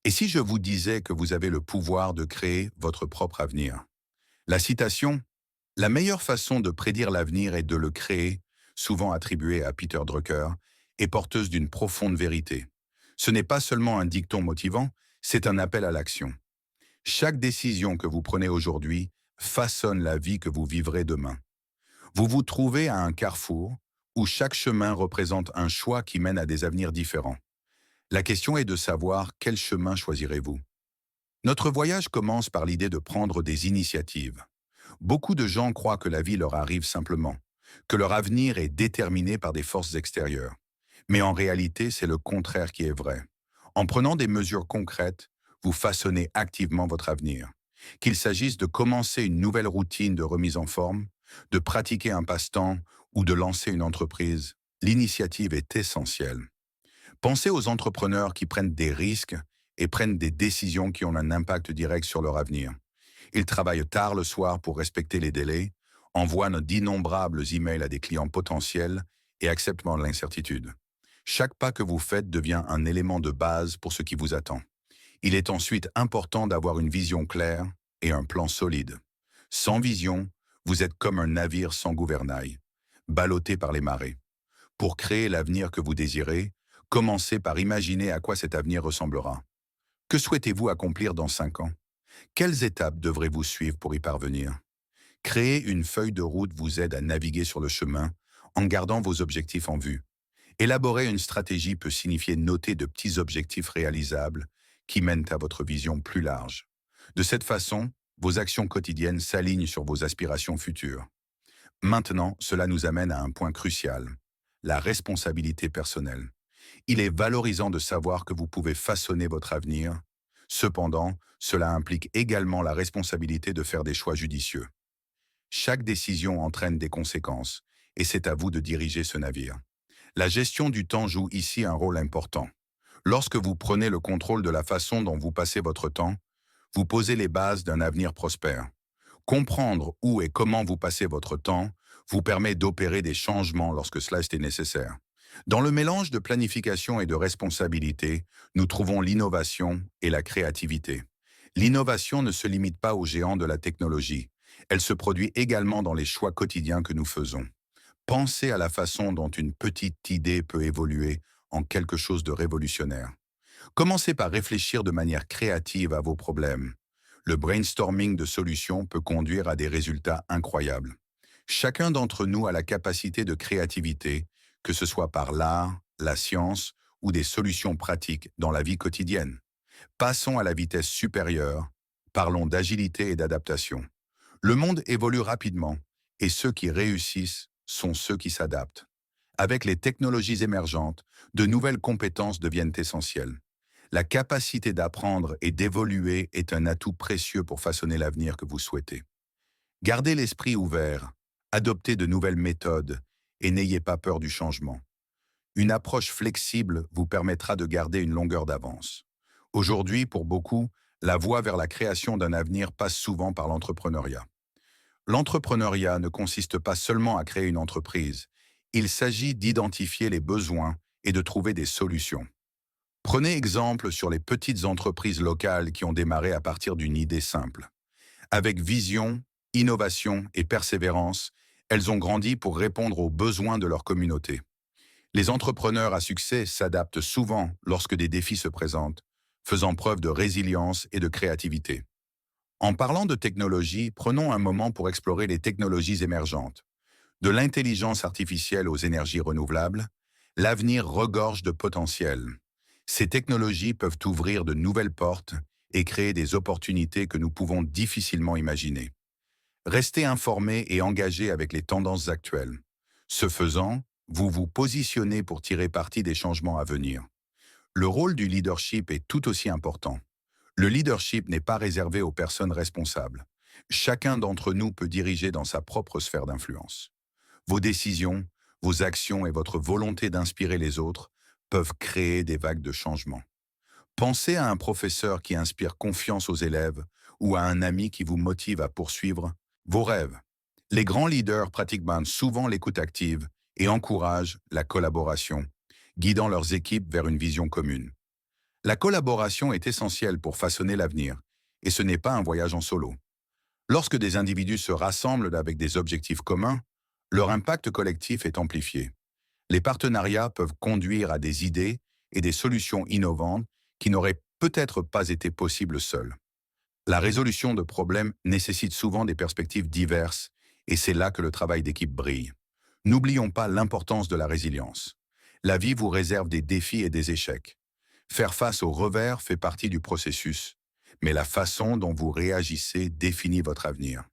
Et si je vous disais que vous avez le pouvoir de créer votre propre avenir? La citation «La meilleure façon de prédire l'avenir est de le créer», souvent attribuée à Peter Drucker, est porteuse d'une profonde vérité. Ce n'est pas seulement un dicton motivant, c'est un appel à l'action. Chaque décision que vous prenez aujourd'hui façonne la vie que vous vivrez demain. Vous vous trouvez à un carrefour où chaque chemin représente un choix qui mène à des avenirs différents. La question est de savoir quel chemin choisirez-vous. Notre voyage commence par l'idée de prendre des initiatives. Beaucoup de gens croient que la vie leur arrive simplement, que leur avenir est déterminé par des forces extérieures. Mais en réalité, c'est le contraire qui est vrai. En prenant des mesures concrètes, vous façonnez activement votre avenir. Qu'il s'agisse de commencer une nouvelle routine de remise en forme, de pratiquer un passe-temps ou de lancer une entreprise, l'initiative est essentielle. Pensez aux entrepreneurs qui prennent des risques et prennent des décisions qui ont un impact direct sur leur avenir. Ils travaillent tard le soir pour respecter les délais, envoient d'innombrables emails à des clients potentiels et acceptent l'incertitude. Chaque pas que vous faites devient un élément de base pour ce qui vous attend. Il est ensuite important d'avoir une vision claire et un plan solide. Sans vision, vous êtes comme un navire sans gouvernail, ballotté par les marées. Pour créer l'avenir que vous désirez, commencez par imaginer à quoi cet avenir ressemblera. Que souhaitez-vous accomplir dans 5 ans? Quelles étapes devrez-vous suivre pour y parvenir? Créer une feuille de route vous aide à naviguer sur le chemin en gardant vos objectifs en vue. Élaborer une stratégie peut signifier noter de petits objectifs réalisables qui mènent à votre vision plus large. De cette façon, vos actions quotidiennes s'alignent sur vos aspirations futures. Maintenant, cela nous amène à un point crucial, la responsabilité personnelle. Il est valorisant de savoir que vous pouvez façonner votre avenir. Cependant, cela implique également la responsabilité de faire des choix judicieux. Chaque décision entraîne des conséquences, et c'est à vous de diriger ce navire. La gestion du temps joue ici un rôle important. Lorsque vous prenez le contrôle de la façon dont vous passez votre temps, vous posez les bases d'un avenir prospère. Comprendre où et comment vous passez votre temps vous permet d'opérer des changements lorsque cela est nécessaire. Dans le mélange de planification et de responsabilité, nous trouvons l'innovation et la créativité. L'innovation ne se limite pas aux géants de la technologie. Elle se produit également dans les choix quotidiens que nous faisons. Pensez à la façon dont une petite idée peut évoluer en quelque chose de révolutionnaire. Commencez par réfléchir de manière créative à vos problèmes. Le brainstorming de solutions peut conduire à des résultats incroyables. Chacun d'entre nous a la capacité de créativité, que ce soit par l'art, la science ou des solutions pratiques dans la vie quotidienne. Passons à la vitesse supérieure, parlons d'agilité et d'adaptation. Le monde évolue rapidement et ceux qui réussissent sont ceux qui s'adaptent. Avec les technologies émergentes, de nouvelles compétences deviennent essentielles. La capacité d'apprendre et d'évoluer est un atout précieux pour façonner l'avenir que vous souhaitez. Gardez l'esprit ouvert, adoptez de nouvelles méthodes et n'ayez pas peur du changement. Une approche flexible vous permettra de garder une longueur d'avance. Aujourd'hui, pour beaucoup, la voie vers la création d'un avenir passe souvent par l'entrepreneuriat. L'entrepreneuriat ne consiste pas seulement à créer une entreprise, il s'agit d'identifier les besoins et de trouver des solutions. Prenez exemple sur les petites entreprises locales qui ont démarré à partir d'une idée simple. Avec vision, innovation et persévérance, elles ont grandi pour répondre aux besoins de leur communauté. Les entrepreneurs à succès s'adaptent souvent lorsque des défis se présentent, faisant preuve de résilience et de créativité. En parlant de technologie, prenons un moment pour explorer les technologies émergentes. De l'intelligence artificielle aux énergies renouvelables, l'avenir regorge de potentiel. Ces technologies peuvent ouvrir de nouvelles portes et créer des opportunités que nous pouvons difficilement imaginer. Restez informés et engagés avec les tendances actuelles. Ce faisant, vous vous positionnez pour tirer parti des changements à venir. Le rôle du leadership est tout aussi important. Le leadership n'est pas réservé aux personnes responsables. Chacun d'entre nous peut diriger dans sa propre sphère d'influence. Vos décisions, vos actions et votre volonté d'inspirer les autres peuvent créer des vagues de changement. Pensez à un professeur qui inspire confiance aux élèves ou à un ami qui vous motive à poursuivre vos rêves. Les grands leaders pratiquent souvent l'écoute active et encouragent la collaboration, guidant leurs équipes vers une vision commune. La collaboration est essentielle pour façonner l'avenir, et ce n'est pas un voyage en solo. Lorsque des individus se rassemblent avec des objectifs communs, leur impact collectif est amplifié. Les partenariats peuvent conduire à des idées et des solutions innovantes qui n'auraient peut-être pas été possibles seules. La résolution de problèmes nécessite souvent des perspectives diverses, et c'est là que le travail d'équipe brille. N'oublions pas l'importance de la résilience. La vie vous réserve des défis et des échecs. Faire face aux revers fait partie du processus, mais la façon dont vous réagissez définit votre avenir.